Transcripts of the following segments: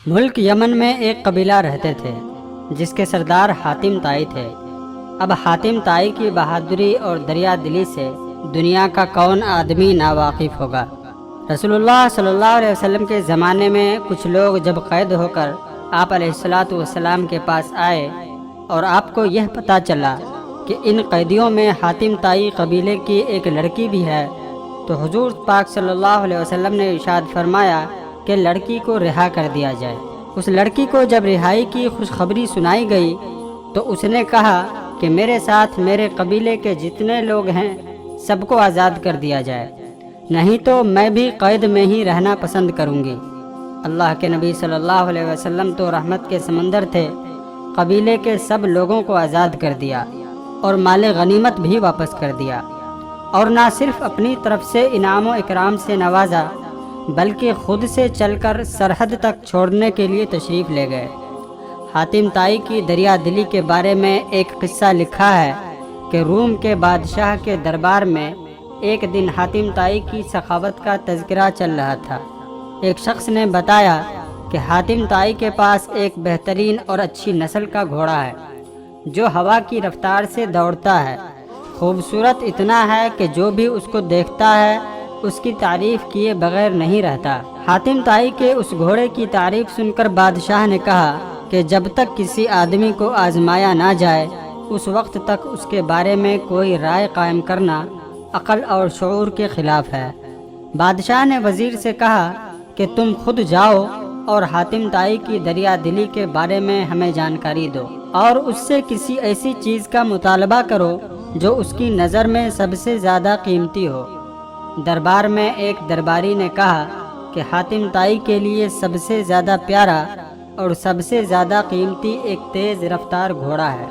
ملک یمن میں ایک قبیلہ رہتے تھے جس کے سردار حاتم طائی تھے۔ اب حاتم طائی کی بہادری اور دریا دلی سے دنیا کا کون آدمی ناواقف ہوگا۔ رسول اللہ صلی اللہ علیہ وسلم کے زمانے میں کچھ لوگ جب قید ہو کر آپ علیہ السلام کے پاس آئے اور آپ کو یہ پتہ چلا کہ ان قیدیوں میں حاتم طائی قبیلے کی ایک لڑکی بھی ہے، تو حضور پاک صلی اللہ علیہ وسلم نے ارشاد فرمایا کہ لڑکی کو رہا کر دیا جائے۔ اس لڑکی کو جب رہائی کی خوشخبری سنائی گئی تو اس نے کہا کہ میرے ساتھ میرے قبیلے کے جتنے لوگ ہیں سب کو آزاد کر دیا جائے، نہیں تو میں بھی قید میں ہی رہنا پسند کروں گی۔ اللہ کے نبی صلی اللہ علیہ وسلم تو رحمت کے سمندر تھے، قبیلے کے سب لوگوں کو آزاد کر دیا اور مال غنیمت بھی واپس کر دیا، اور نہ صرف اپنی طرف سے انعام و اکرام سے نوازا بلکہ خود سے چل کر سرحد تک چھوڑنے کے لیے تشریف لے گئے۔ حاتم طائی کی دریا دلی کے بارے میں ایک قصہ لکھا ہے کہ روم کے بادشاہ کے دربار میں ایک دن حاتم طائی کی سخاوت کا تذکرہ چل رہا تھا۔ ایک شخص نے بتایا کہ حاتم طائی کے پاس ایک بہترین اور اچھی نسل کا گھوڑا ہے جو ہوا کی رفتار سے دوڑتا ہے، خوبصورت اتنا ہے کہ جو بھی اس کو دیکھتا ہے اس کی تعریف کیے بغیر نہیں رہتا۔ حاتم طائی کے اس گھوڑے کی تعریف سن کر بادشاہ نے کہا کہ جب تک کسی آدمی کو آزمایا نہ جائے اس وقت تک اس کے بارے میں کوئی رائے قائم کرنا عقل اور شعور کے خلاف ہے۔ بادشاہ نے وزیر سے کہا کہ تم خود جاؤ اور حاتم طائی کی دریا دلی کے بارے میں ہمیں جانکاری دو اور اس سے کسی ایسی چیز کا مطالبہ کرو جو اس کی نظر میں سب سے زیادہ قیمتی ہو۔ دربار میں ایک درباری نے کہا کہ حاتم طائی کے لیے سب سے زیادہ پیارا اور سب سے زیادہ قیمتی ایک تیز رفتار گھوڑا ہے۔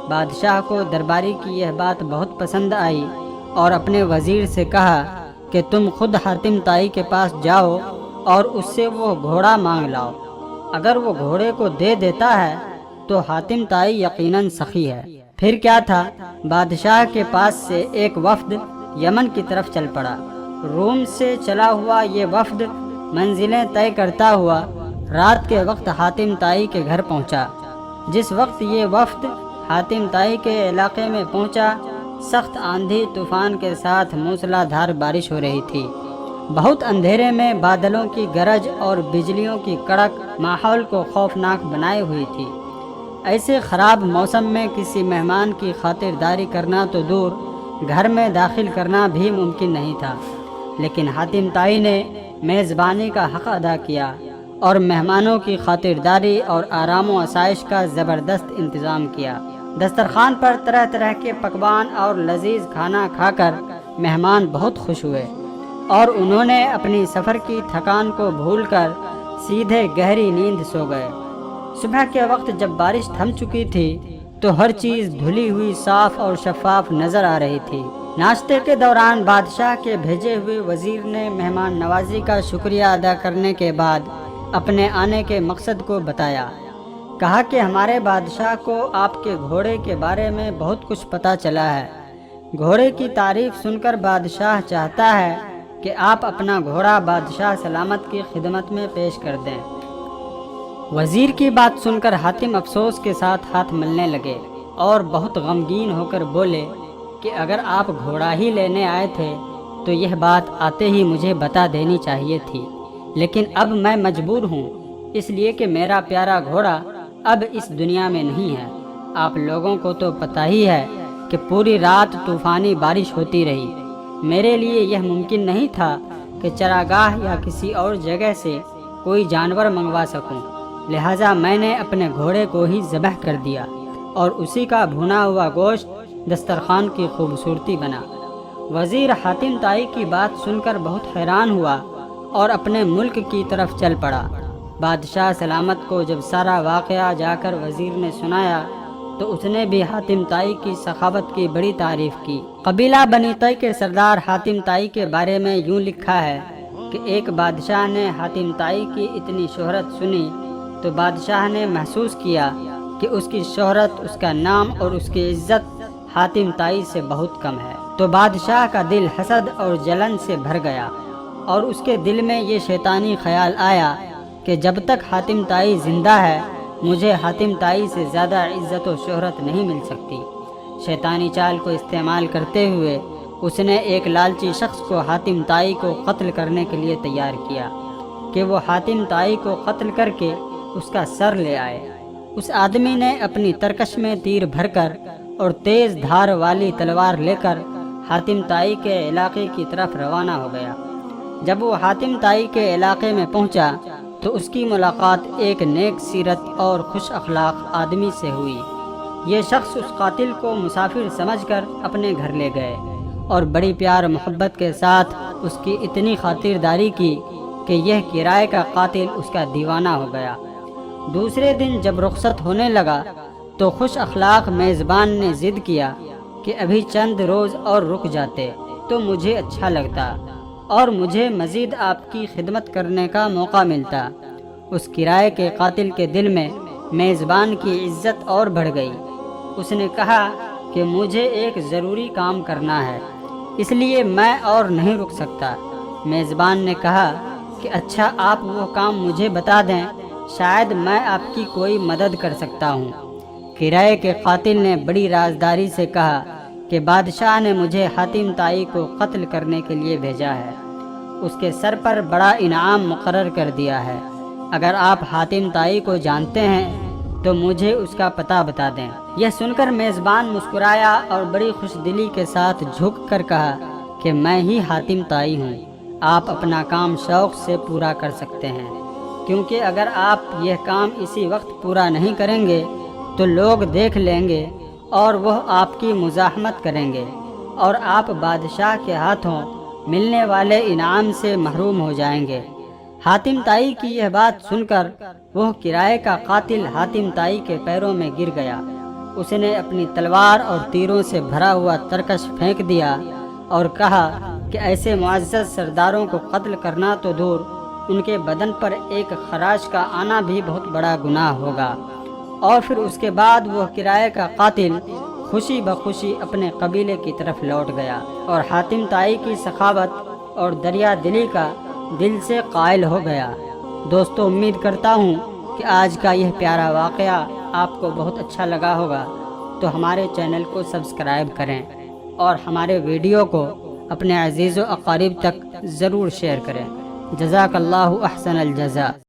بادشاہ کو درباری کی یہ بات بہت پسند آئی اور اپنے وزیر سے کہا کہ تم خود حاتم طائی کے پاس جاؤ اور اس سے وہ گھوڑا مانگ لاؤ، اگر وہ گھوڑے کو دے دیتا ہے تو حاتم طائی یقیناً سخی ہے۔ پھر کیا تھا، بادشاہ کے پاس سے ایک وفد یمن کی طرف چل پڑا۔ روم سے چلا ہوا یہ وفد منزلیں طے کرتا ہوا رات کے وقت حاتم طائی کے گھر پہنچا۔ جس وقت یہ وفد حاتم طائی کے علاقے میں پہنچا، سخت آندھی طوفان کے ساتھ موسلا دھار بارش ہو رہی تھی۔ بہت اندھیرے میں بادلوں کی گرج اور بجلیوں کی کڑک ماحول کو خوفناک بنائے ہوئی تھی۔ ایسے خراب موسم میں کسی مہمان کی خاطرداری کرنا تو دور، گھر میں داخل کرنا بھی ممکن نہیں تھا، لیکن حاتم طائی نے میزبانی کا حق ادا کیا اور مہمانوں کی خاطرداری اور آرام و آسائش کا زبردست انتظام کیا۔ دسترخوان پر طرح طرح کے پکوان اور لذیذ کھانا کھا کر مہمان بہت خوش ہوئے اور انہوں نے اپنی سفر کی تھکان کو بھول کر سیدھے گہری نیند سو گئے۔ صبح کے وقت جب بارش تھم چکی تھی تو ہر چیز دھلی ہوئی صاف اور شفاف نظر آ رہی تھی۔ ناشتے کے دوران بادشاہ کے بھیجے ہوئے وزیر نے مہمان نوازی کا شکریہ ادا کرنے کے بعد اپنے آنے کے مقصد کو بتایا۔ کہا کہ ہمارے بادشاہ کو آپ کے گھوڑے کے بارے میں بہت کچھ پتہ چلا ہے۔ گھوڑے کی تعریف سن کر بادشاہ چاہتا ہے کہ آپ اپنا گھوڑا بادشاہ سلامت کی خدمت میں پیش کر دیں۔ وزیر کی بات سن کر حاتم افسوس کے ساتھ ہاتھ ملنے لگے اور بہت غمگین ہو کر بولے کہ اگر آپ گھوڑا ہی لینے آئے تھے تو یہ بات آتے ہی مجھے بتا دینی چاہیے تھی، لیکن اب میں مجبور ہوں، اس لیے کہ میرا پیارا گھوڑا اب اس دنیا میں نہیں ہے۔ آپ لوگوں کو تو پتہ ہی ہے کہ پوری رات طوفانی بارش ہوتی رہی۔ میرے لیے یہ ممکن نہیں تھا کہ چراگاہ یا کسی اور جگہ سے کوئی جانور منگوا سکوں، لہٰذا میں نے اپنے گھوڑے کو ہی ذبح کر دیا اور اسی کا بھنا ہوا گوشت دسترخوان کی خوبصورتی بنا۔ وزیر حاتم طائی کی بات سن کر بہت حیران ہوا اور اپنے ملک کی طرف چل پڑا۔ بادشاہ سلامت کو جب سارا واقعہ جا کر وزیر نے سنایا تو اس نے بھی حاتم طائی کی سخاوت کی بڑی تعریف کی۔ قبیلہ بنی طائی کے سردار حاتم طائی کے بارے میں یوں لکھا ہے کہ ایک بادشاہ نے حاتم طائی کی اتنی شہرت سنی تو بادشاہ نے محسوس کیا کہ اس کی شہرت، اس کا نام اور اس کی عزت حاتم طائی سے بہت کم ہے، تو بادشاہ کا دل حسد اور جلن سے بھر گیا اور اس کے دل میں یہ شیطانی خیال آیا کہ جب تک حاتم طائی زندہ ہے مجھے حاتم طائی سے زیادہ عزت و شہرت نہیں مل سکتی۔ شیطانی چال کو استعمال کرتے ہوئے اس نے ایک لالچی شخص کو حاتم طائی کو قتل کرنے کے لیے تیار کیا کہ وہ حاتم طائی کو قتل کر کے اس کا سر لے آئے۔ اس آدمی نے اپنی ترکش میں تیر بھر کر اور تیز دھار والی تلوار لے کر حاتم طائی کے علاقے کی طرف روانہ ہو گیا۔ جب وہ حاتم طائی کے علاقے میں پہنچا تو اس کی ملاقات ایک نیک سیرت اور خوش اخلاق آدمی سے ہوئی۔ یہ شخص اس قاتل کو مسافر سمجھ کر اپنے گھر لے گئے اور بڑی پیار محبت کے ساتھ اس کی اتنی خاطرداری کی کہ یہ کرائے کا قاتل اس کا دیوانہ ہو گیا۔ دوسرے دن جب رخصت ہونے لگا تو خوش اخلاق میزبان نے ضد کیا کہ ابھی چند روز اور رک جاتے تو مجھے اچھا لگتا اور مجھے مزید آپ کی خدمت کرنے کا موقع ملتا۔ اس کرائے کے قاتل کے دل میں میزبان کی عزت اور بڑھ گئی۔ اس نے کہا کہ مجھے ایک ضروری کام کرنا ہے، اس لیے میں اور نہیں رک سکتا۔ میزبان نے کہا کہ اچھا آپ وہ کام مجھے بتا دیں، شاید میں آپ کی کوئی مدد کر سکتا ہوں۔ کرائے کے قاتل نے بڑی رازداری سے کہا کہ بادشاہ نے مجھے حاتم طائی کو قتل کرنے کے لیے بھیجا ہے، اس کے سر پر بڑا انعام مقرر کر دیا ہے۔ اگر آپ حاتم طائی کو جانتے ہیں تو مجھے اس کا پتہ بتا دیں۔ یہ سن کر میزبان مسکرایا اور بڑی خوش دلی کے ساتھ جھک کر کہا کہ میں ہی حاتم طائی ہوں، آپ اپنا کام شوق سے پورا کر سکتے ہیں، کیونکہ اگر آپ یہ کام اسی وقت پورا نہیں کریں گے تو لوگ دیکھ لیں گے اور وہ آپ کی مزاحمت کریں گے اور آپ بادشاہ کے ہاتھوں ملنے والے انعام سے محروم ہو جائیں گے۔ حاتم طائی کی یہ بات سن کر وہ کرائے کا قاتل حاتم طائی کے پیروں میں گر گیا۔ اس نے اپنی تلوار اور تیروں سے بھرا ہوا ترکش پھینک دیا اور کہا کہ ایسے معزز سرداروں کو قتل کرنا تو دور، ان کے بدن پر ایک خراش کا آنا بھی بہت بڑا گناہ ہوگا۔ اور پھر اس کے بعد وہ کرائے کا قاتل خوشی بخوشی اپنے قبیلے کی طرف لوٹ گیا اور حاتم طائی کی سخاوت اور دریا دلی کا دل سے قائل ہو گیا۔ دوستو، امید کرتا ہوں کہ آج کا یہ پیارا واقعہ آپ کو بہت اچھا لگا ہوگا، تو ہمارے چینل کو سبسکرائب کریں اور ہمارے ویڈیو کو اپنے عزیز و اقارب تک ضرور شیئر کریں۔ جزاک اللہ احسن الجزا۔